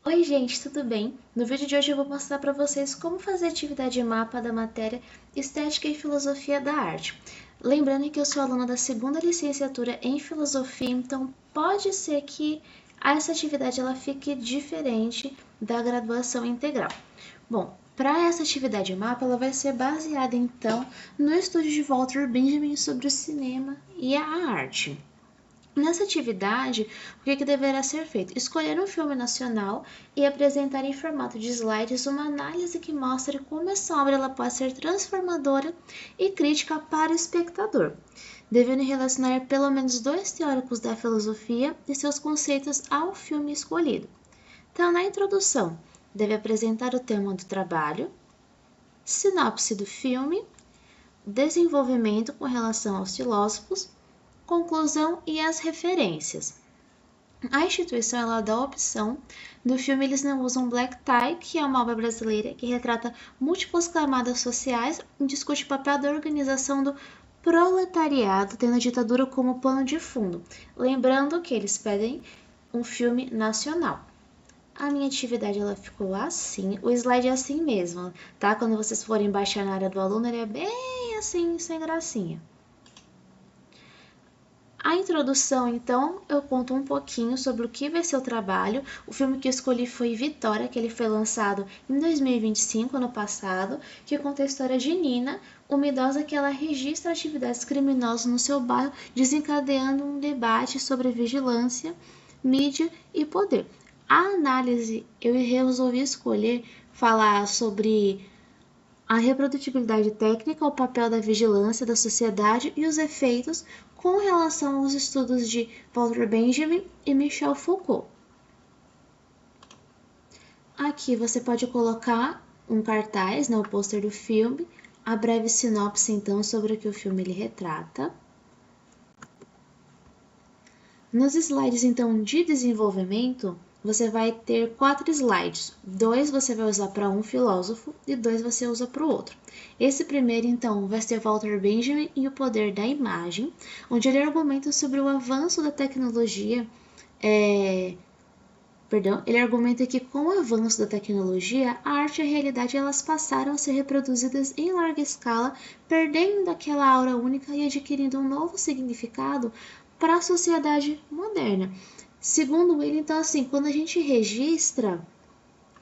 Oi gente, tudo bem? No vídeo de hoje eu vou mostrar para vocês como fazer atividade mapa da matéria Estética e Filosofia da Arte. Lembrando que eu sou aluna da segunda licenciatura em Filosofia, então pode ser que essa atividade ela fique diferente da graduação integral. Bom, para essa atividade mapa, ela vai ser baseada então no estudo de Walter Benjamin sobre o cinema e a arte. Nessa atividade, o que deverá ser feito? Escolher um filme nacional e apresentar em formato de slides uma análise que mostre como essa obra ela pode ser transformadora e crítica para o espectador, devendo relacionar pelo menos dois teóricos da filosofia e seus conceitos ao filme escolhido. Então, na introdução, deve apresentar o tema do trabalho, sinopse do filme, desenvolvimento com relação aos filósofos, conclusão e as referências. A instituição ela dá a opção do filme Eles Não Usam Black Tie, que é uma obra brasileira que retrata múltiplas camadas sociais e discute o papel da organização do proletariado, tendo a ditadura como pano de fundo. Lembrando que eles pedem um filme nacional. A minha atividade ela ficou assim, o slide é assim mesmo, tá? Quando vocês forem baixar na área do aluno, ele é bem assim, sem gracinha. A introdução, então, eu conto um pouquinho sobre o que vai ser o trabalho. O filme que eu escolhi foi Vitória, que ele foi lançado em 2025, ano passado, que conta a história de Nina, uma idosa que ela registra atividades criminosas no seu bairro, desencadeando um debate sobre vigilância, mídia e poder. A análise, eu resolvi escolher falar sobre a reprodutibilidade técnica, o papel da vigilância da sociedade e os efeitos com relação aos estudos de Walter Benjamin e Michel Foucault. Aqui você pode colocar um cartaz, o pôster do filme, a breve sinopse então sobre o que o filme ele retrata. Nos slides então de desenvolvimento, você vai ter 4 slides. 2 você vai usar para um filósofo e 2 você usa para o outro. Esse primeiro, então, vai ser Walter Benjamin e o poder da imagem, onde ele argumenta sobre o avanço da tecnologia. Ele argumenta que com o avanço da tecnologia, a arte e a realidade elas passaram a ser reproduzidas em larga escala, perdendo aquela aura única e adquirindo um novo significado para a sociedade moderna. Segundo ele, então, assim, quando a gente registra,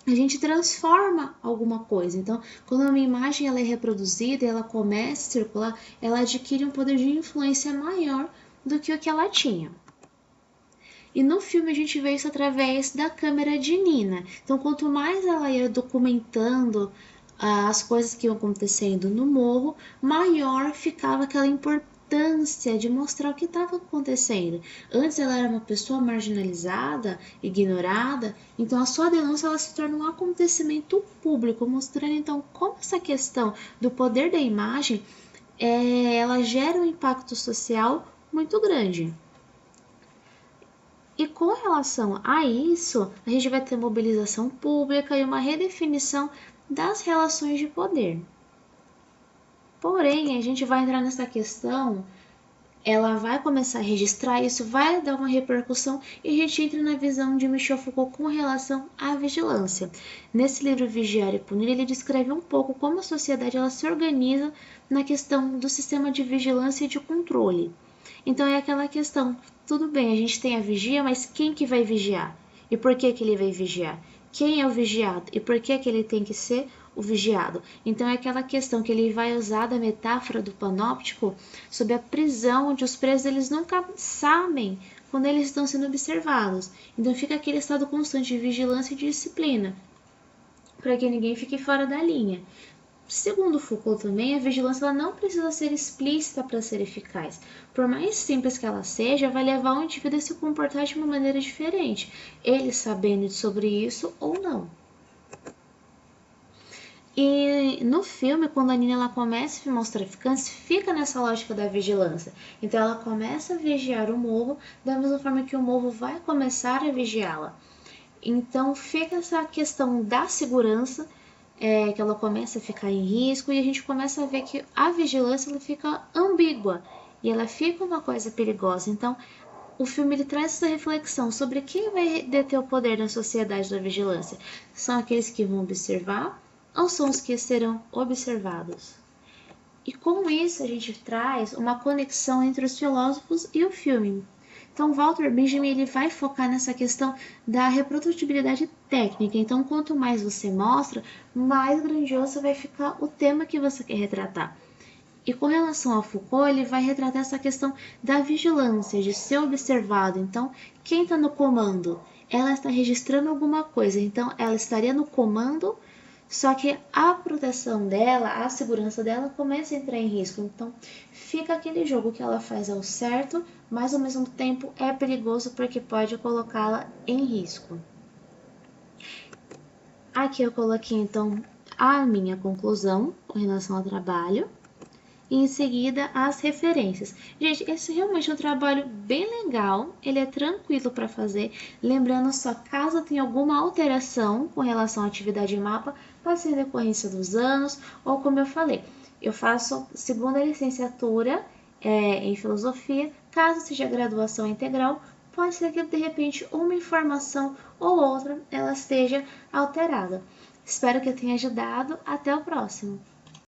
a gente transforma alguma coisa. Então, quando uma imagem ela é reproduzida e ela começa a circular, ela adquire um poder de influência maior do que o que ela tinha. E no filme a gente vê isso através da câmera de Nina. Então, quanto mais ela ia documentando as coisas que iam acontecendo no morro, maior ficava aquela importância de mostrar o que estava acontecendo. Antes ela era uma pessoa marginalizada, ignorada, então a sua denúncia ela se torna um acontecimento público, mostrando então como essa questão do poder da imagem ela gera um impacto social muito grande. E com relação a isso, a gente vai ter mobilização pública e uma redefinição das relações de poder. Porém, a gente vai entrar nessa questão, ela vai começar a registrar, isso vai dar uma repercussão e a gente entra na visão de Michel Foucault com relação à vigilância. Nesse livro Vigiar e Punir, ele descreve um pouco como a sociedade ela se organiza na questão do sistema de vigilância e de controle. Então é aquela questão, tudo bem, a gente tem a vigia, mas quem que vai vigiar? E por que que ele vai vigiar? Quem é o vigiado? E por que que ele tem que ser o vigiado? Então é aquela questão que ele vai usar da metáfora do panóptico sobre a prisão, onde os presos eles nunca sabem quando eles estão sendo observados. Então fica aquele estado constante de vigilância e de disciplina, para que ninguém fique fora da linha. Segundo Foucault também, a vigilância ela não precisa ser explícita para ser eficaz. Por mais simples que ela seja, vai levar o indivíduo a se comportar de uma maneira diferente, ele sabendo sobre isso ou não. E no filme, quando a Nina ela começa a filmar os traficantes, fica nessa lógica da vigilância. Então ela começa a vigiar o morro, da mesma forma que o morro vai começar a vigiá-la. Então fica essa questão da segurança, que ela começa a ficar em risco e a gente começa a ver que a vigilância ela fica ambígua e ela fica uma coisa perigosa. Então o filme ele traz essa reflexão sobre quem vai deter o poder na sociedade da vigilância. São aqueles que vão observar ou são os que serão observados? E com isso a gente traz uma conexão entre os filósofos e o filme. Então, Walter Benjamin ele vai focar nessa questão da reprodutibilidade técnica. Então, quanto mais você mostra, mais grandioso vai ficar o tema que você quer retratar. E com relação ao Foucault, ele vai retratar essa questão da vigilância, de ser observado. Então, quem está no comando? Ela está registrando alguma coisa, então ela estaria no comando, só que a proteção dela, a segurança dela começa a entrar em risco. Então, fica aquele jogo que ela faz ao certo, mas ao mesmo tempo é perigoso porque pode colocá-la em risco. Aqui eu coloquei então a minha conclusão com relação ao trabalho. E em seguida as referências. Gente, esse realmente é um trabalho bem legal, ele é tranquilo para fazer, lembrando só caso tenha alguma alteração com relação à atividade em mapa, pode ser em decorrência dos anos, ou como eu falei, eu faço segunda licenciatura em filosofia, caso seja graduação integral, pode ser que de repente uma informação ou outra ela esteja alterada. Espero que eu tenha ajudado, até o próximo!